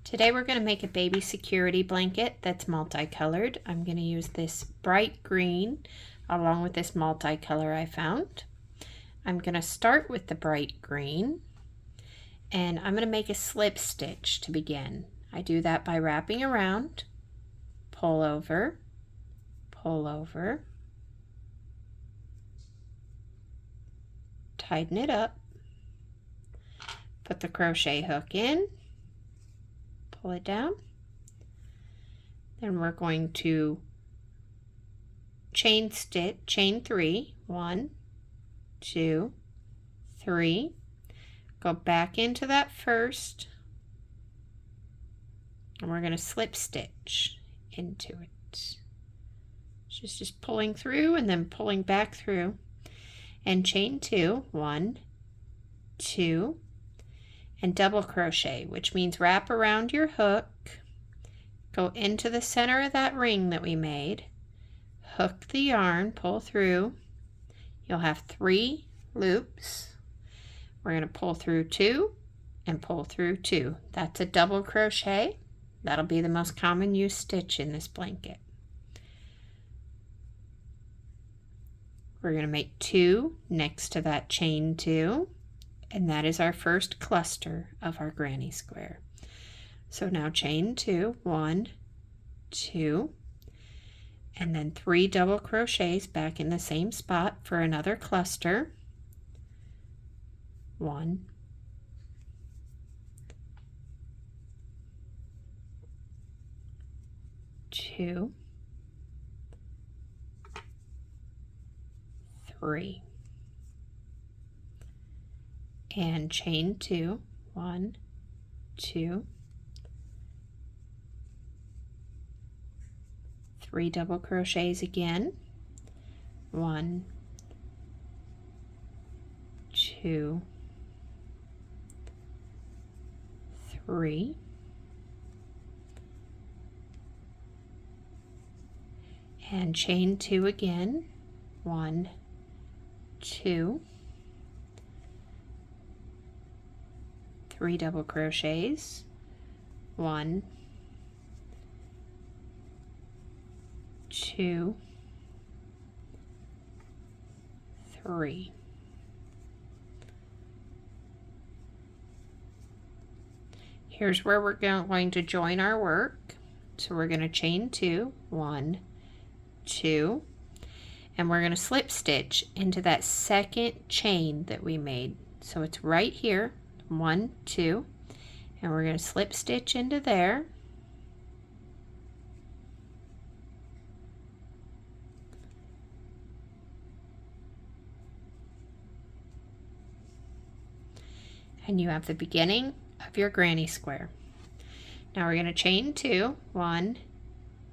Today we're going to make a baby security blanket that's multicolored. I'm going to use this bright green along with this multicolor I found. I'm going to start with the bright green and I'm going to make a slip stitch to begin. I do that by wrapping around, pull over, tighten it up, put the crochet hook in, pull it down. Then we're going to chain 3, 1, 2, 3, go back into that first, and we're going to slip stitch into it. Just pulling through and then pulling back through, and chain 2, 1, 2, and double crochet, which means wrap around your hook, go into the center of that ring that we made, hook the yarn, pull through. You'll have 3 loops. We're going to pull through 2 and pull through 2. That's a double crochet. That'll be the most common used stitch in this blanket. We're going to make 2 next to that chain 2, and that is our first cluster of our granny square. So now chain 2, 1, 2, and then 3 double crochets back in the same spot for another cluster. 1, 2, 3, and chain 2, 1, 2, 3 double crochets again, 1, 2, 3, and chain 2 again, 1, 2, 3 double crochets, 1, 2, 3. Here's where we're going to join our work. So we're going to chain 2, 1, 2, and we're going to slip stitch into that second chain that we made. So it's right here, 1, 2, and we're going to slip stitch into there. And you have the beginning of your granny square. Now we're going to chain 2, 1,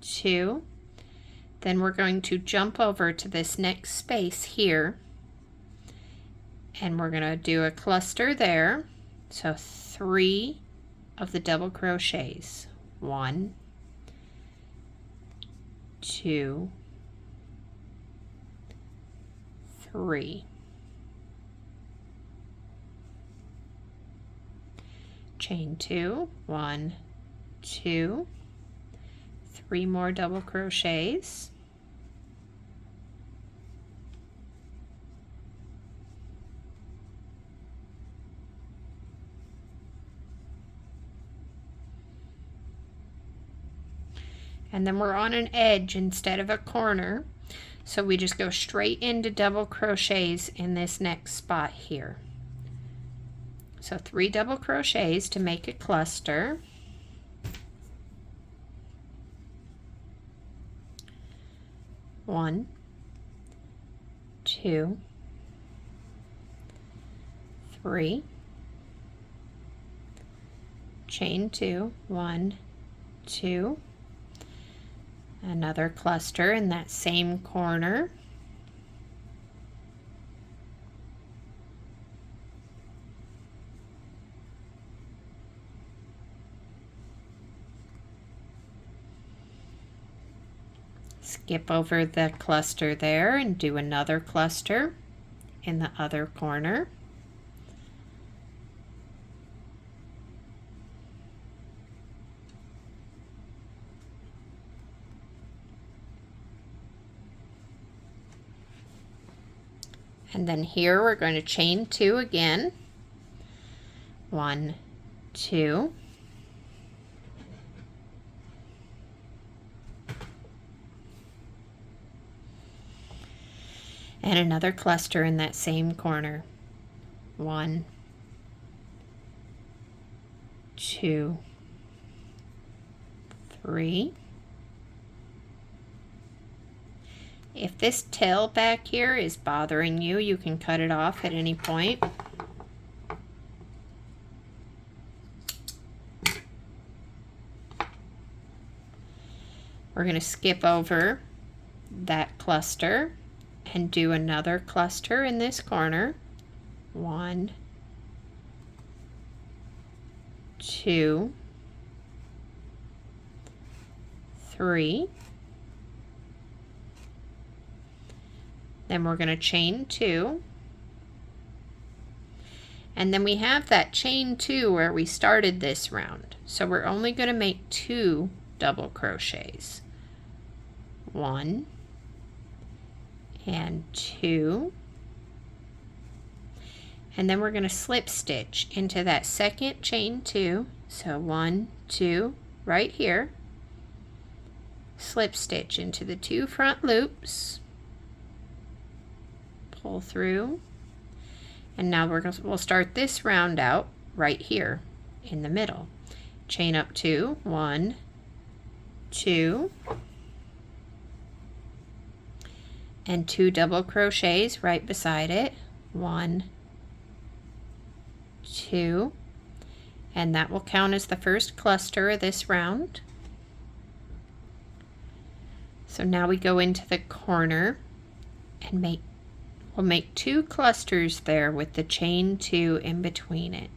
2, then we're going to jump over to this next space here, and we're going to do a cluster there. So 3 of the double crochets, 1, 2, 3. Chain 2, 1, 2, 3 more double crochets, and then we're on an edge instead of a corner, so we just go straight into double crochets in this next spot here. So 3 double crochets to make a cluster. 1, 2, 3, chain 2, 1, 2, another cluster in that same corner. Skip over the cluster there and do another cluster in the other corner. And then here we're going to chain 2 again. 1, 2. And another cluster in that same corner. 1, 2, 3. If this tail back here is bothering you, you can cut it off at any point. We're going to skip over that cluster and do another cluster in this corner. 1, 2, 3. Then we're going to chain 2. And then we have that chain 2 where we started this round. So we're only going to make 2 double crochets. 1 and 2. And then we're going to slip stitch into that second chain 2. So 1, 2, right here. Slip stitch into the 2 front loops. Pull through. And now we'll start this round out right here in the middle. Chain up 2, 1, 2. And 2 double crochets right beside it. 1, 2, and that will count as the first cluster of this round. So now we go into the corner and we'll make 2 clusters there with the chain 2 in between it.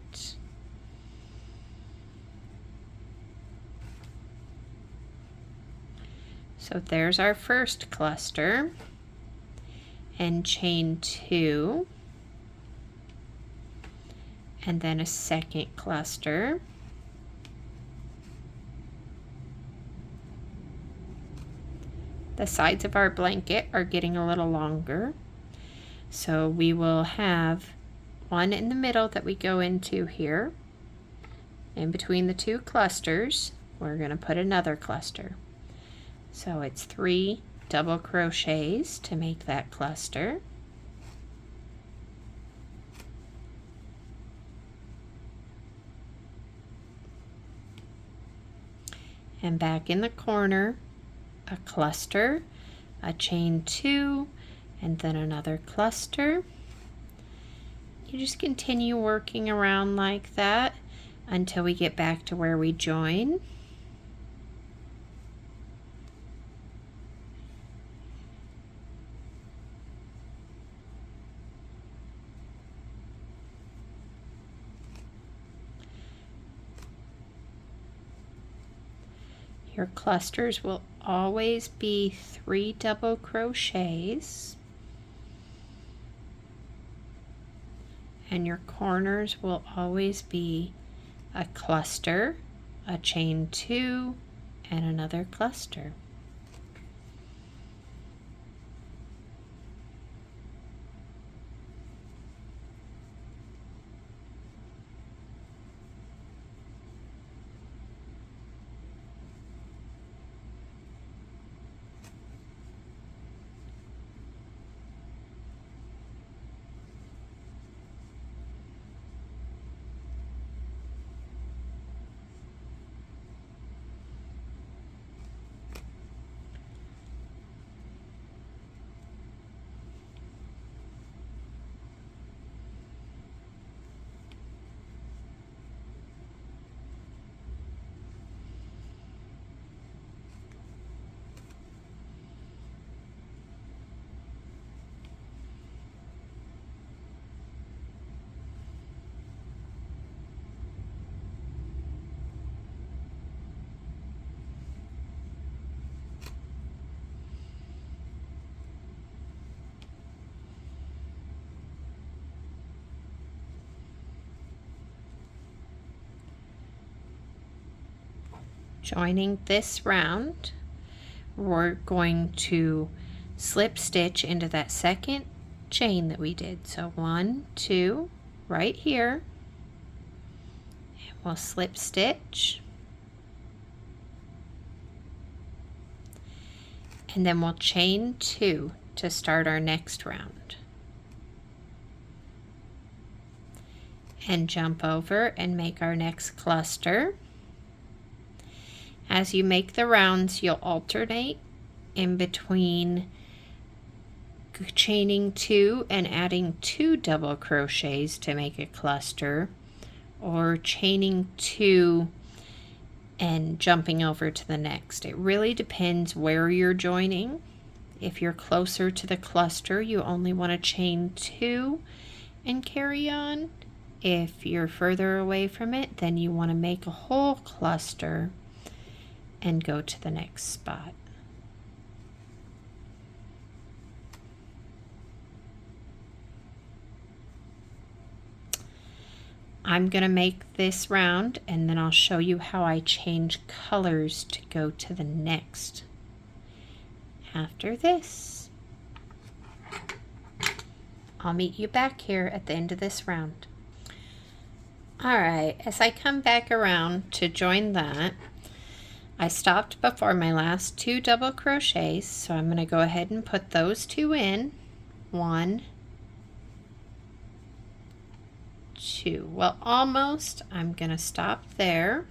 So there's our first cluster. And chain 2, and then a second cluster, the sides of our blanket are getting a little longer, so we will have one in the middle that we go into here. In between the 2 clusters we're going to put another cluster, so it's 3 double crochets to make that cluster. And back in the corner, a cluster, a chain 2, and then another cluster. You just continue working around like that until we get back to where we join. Your clusters will always be 3 double crochets, and your corners will always be a cluster, a chain 2, and another cluster. Joining this round, we're going to slip stitch into that second chain that we did. So 1, 2, right here. And we'll slip stitch. And then we'll chain 2 to start our next round. And jump over and make our next cluster. As you make the rounds, you'll alternate in between chaining 2 and adding 2 double crochets to make a cluster, or chaining 2 and jumping over to the next. It really depends where you're joining. If you're closer to the cluster, you only want to chain 2 and carry on. If you're further away from it, then you want to make a whole cluster and go to the next spot. I'm going to make this round and then I'll show you how I change colors to go to the next after this. I'll meet you back here at the end of this round. Alright, as I come back around to join that, I stopped before my last 2 double crochets, so I'm going to go ahead and put those 2 in. 1, 2. Well, almost. I'm going to stop there.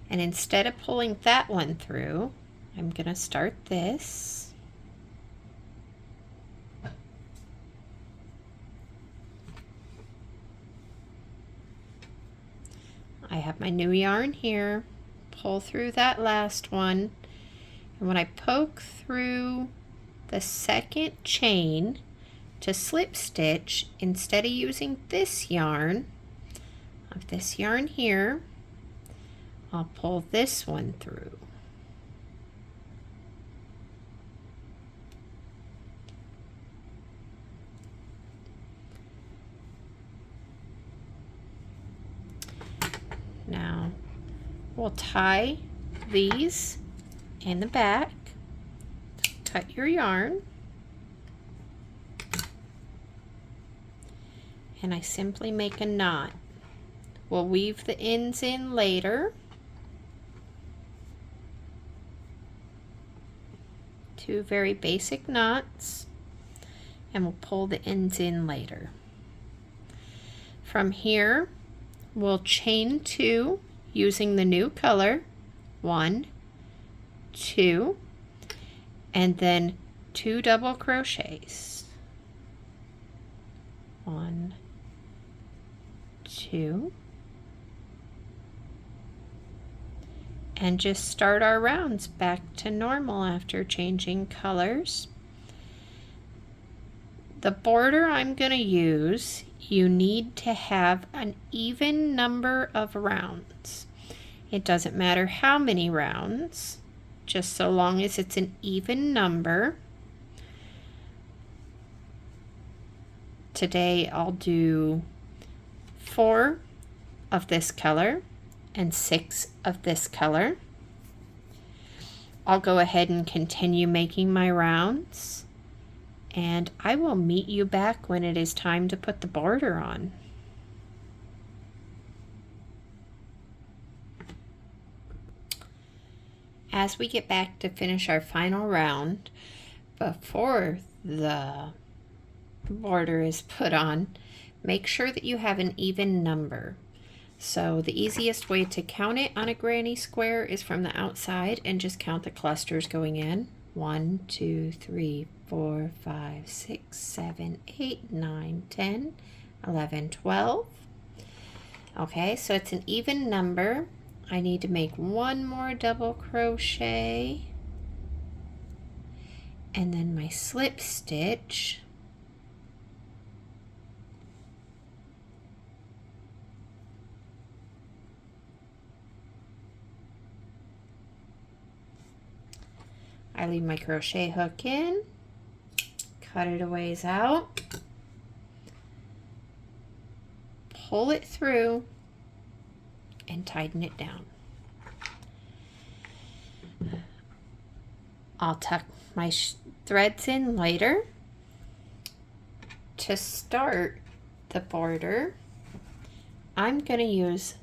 And instead of pulling that one through, I'm going to start this. I have my new yarn here. Pull through that last one. And when I poke through the second chain to slip stitch, instead of using this yarn, of this yarn here, I'll pull this one through. Now we'll tie these in the back. Cut your yarn. And I simply make a knot. We'll weave the ends in later. 2 very basic knots, and we'll pull the ends in later. From here, we'll chain 2 using the new color. 1, 2, and then 2 double crochets. 1, 2, and just start our rounds back to normal after changing colors. The border I'm going to use, you need to have an even number of rounds. It doesn't matter how many rounds, just so long as it's an even number. Today I'll do 4 of this color and 6 of this color. I'll go ahead and continue making my rounds, and I will meet you back when it is time to put the border on. As we get back to finish our final round, before the border is put on, make sure that you have an even number. So the easiest way to count it on a granny square is from the outside and just count the clusters going in. 1, 2, 3, 4, 5, 6, 7, 8, 9, 10, 11, 12. Okay, so it's an even number. I need to make 1 more double crochet and then my slip stitch. I leave my crochet hook in, cut it a ways out, pull it through, and tighten it down. I'll tuck my threads in later, to start the border, I'm going to use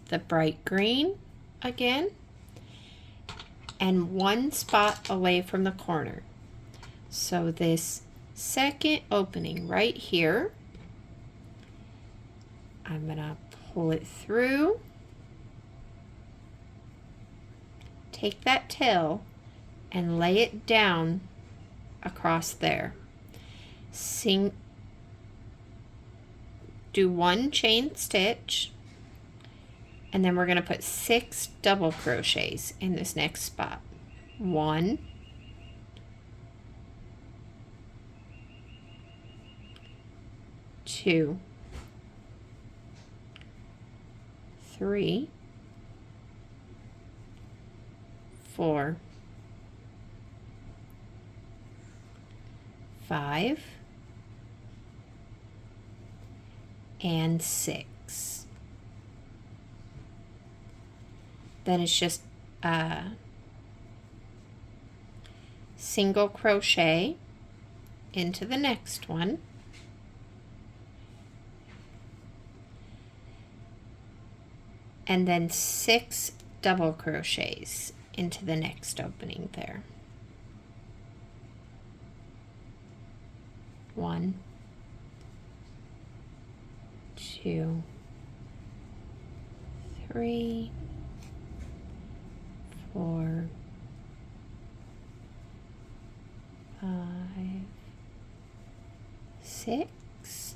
the bright green again and one spot away from the corner. So this second opening right here, I'm going to pull it through, take that tail and lay it down across there. Do one chain stitch, and then we're going to put 6 double crochets in this next spot. 1, 2, 3, 4, 5, and 6. Then it's just single crochet into the next one, and then 6 double crochets into the next opening there. 1, 2, 3, 4, 5, 6,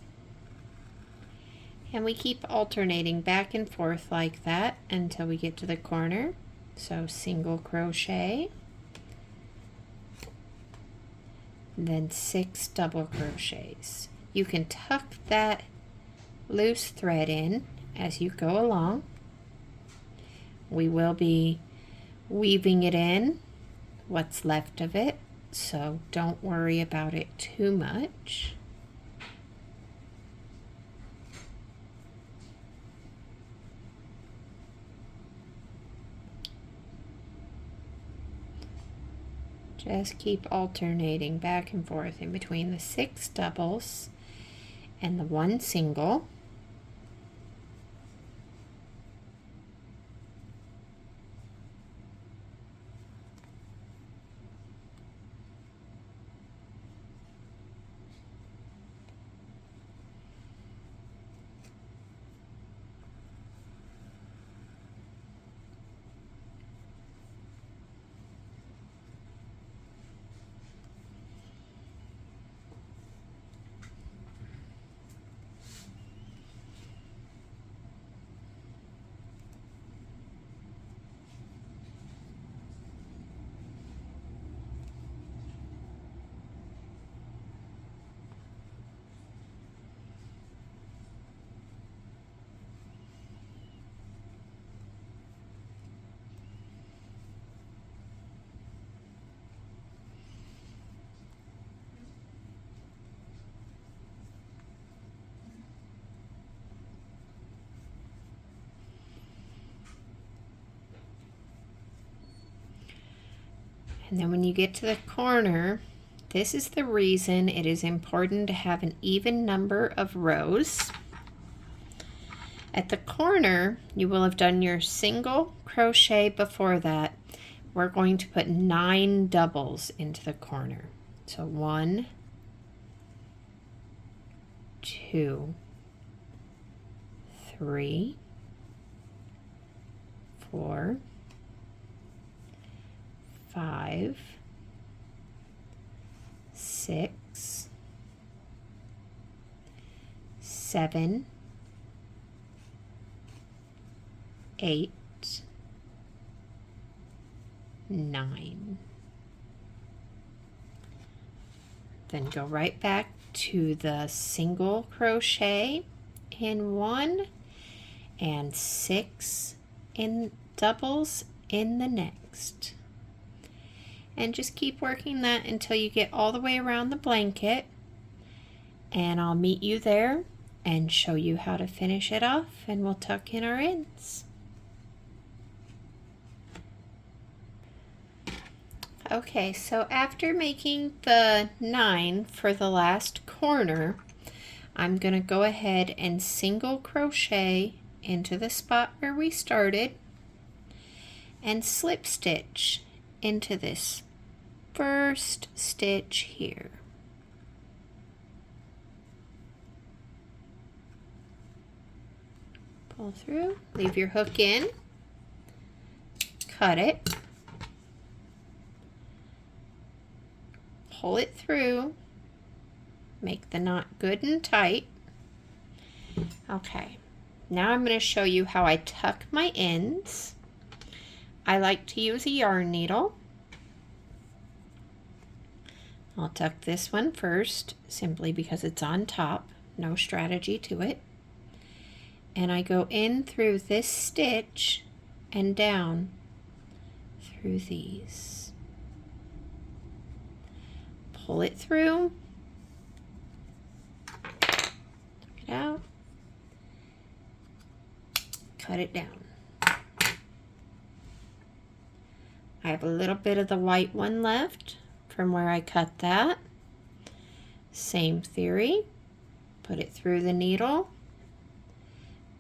and we keep alternating back and forth like that until we get to the corner. So single crochet, then 6 double crochets. You can tuck that loose thread in as you go along. We will be weaving it in, what's left of it, so don't worry about it too much. Just keep alternating back and forth in between the 6 doubles and the 1 single. And then when you get to the corner, this is the reason it is important to have an even number of rows. At the corner, you will have done your single crochet before that. We're going to put 9 doubles into the corner. So 1, 2, 3, 4, 5, 6, 7, 8, 9. Then go right back to the single crochet in 1 and 6 in doubles in the next. And just keep working that until you get all the way around the blanket, and I'll meet you there and show you how to finish it off, and we'll tuck in our ends. Okay, so after making the 9 for the last corner, I'm going to go ahead and single crochet into the spot where we started and slip stitch into this first stitch here. Pull through, leave your hook in, cut it, pull it through, make the knot good and tight. Okay, now I'm going to show you how I tuck my ends. I like to use a yarn needle. I'll tuck this one first, simply because it's on top, no strategy to it. And I go in through this stitch and down through these. Pull it through, tuck it out, cut it down. I have a little bit of the white one left from where I cut that. Same theory, put it through the needle,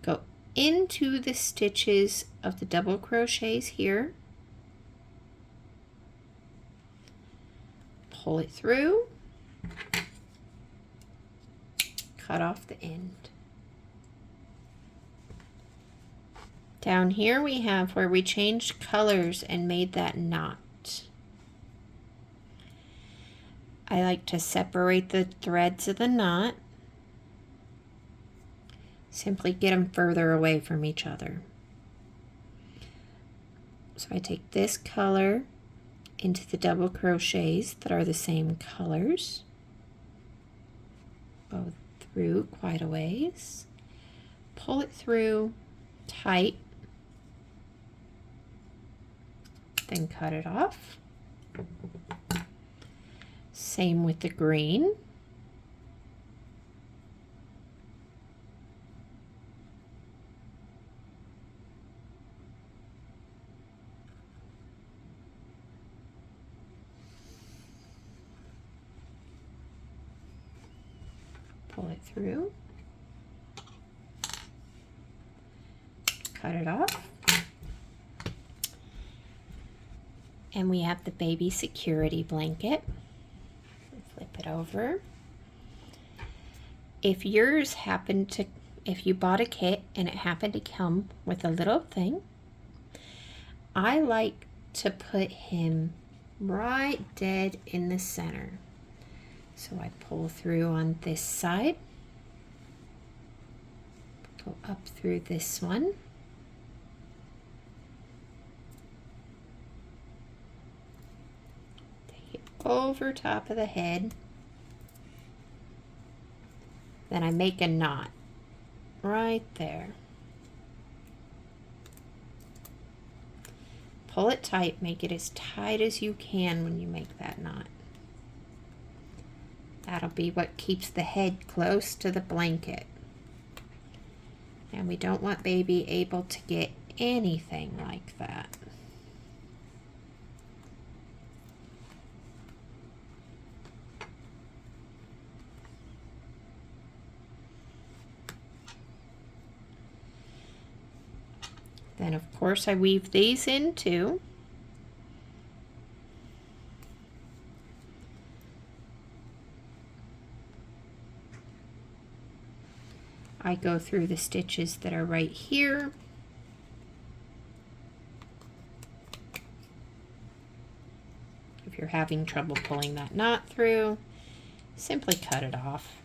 go into the stitches of the double crochets here, pull it through, cut off the end. Down here we have where we changed colors and made that knot. I like to separate the threads of the knot. Simply get them further away from each other. So I take this color into the double crochets that are the same colors, go through quite a ways, pull it through tight, then cut it off. Same with the green. Pull it through, cut it off, and we have the baby security blanket. Flip it over. If yours happened to, if you bought a kit and it happened to come with a little thing, I like to put him right dead in the center. So I pull through on this side, go up through this one, take it over top of the head, then I make a knot right there. Pull it tight, make it as tight as you can when you make that knot. That'll be what keeps the head close to the blanket. And we don't want baby able to get anything like that. Then of course I weave these in too. I go through the stitches that are right here. If you're having trouble pulling that knot through, simply cut it off.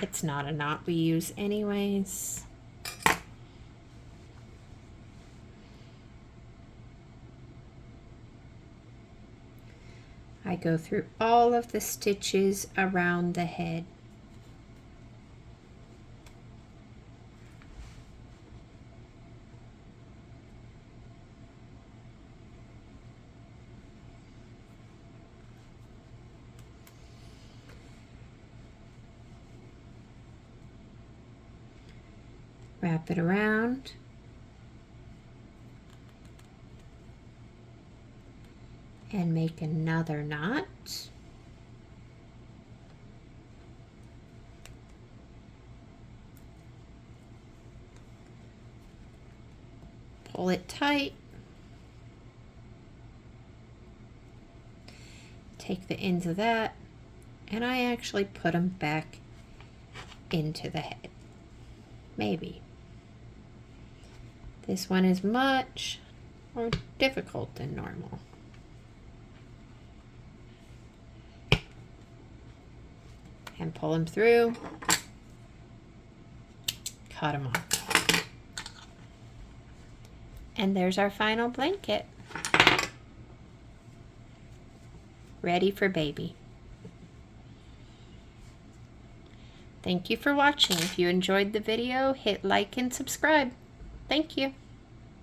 It's not a knot we use anyways. I go through all of the stitches around the head. Wrap it around. And make another knot. Pull it tight. Take the ends of that, and I actually put them back into the head. Maybe. This one is much more difficult than normal. And pull them through. Cut them off. And there's our final blanket. Ready for baby. Thank you for watching. If you enjoyed the video, hit like and subscribe. Thank you.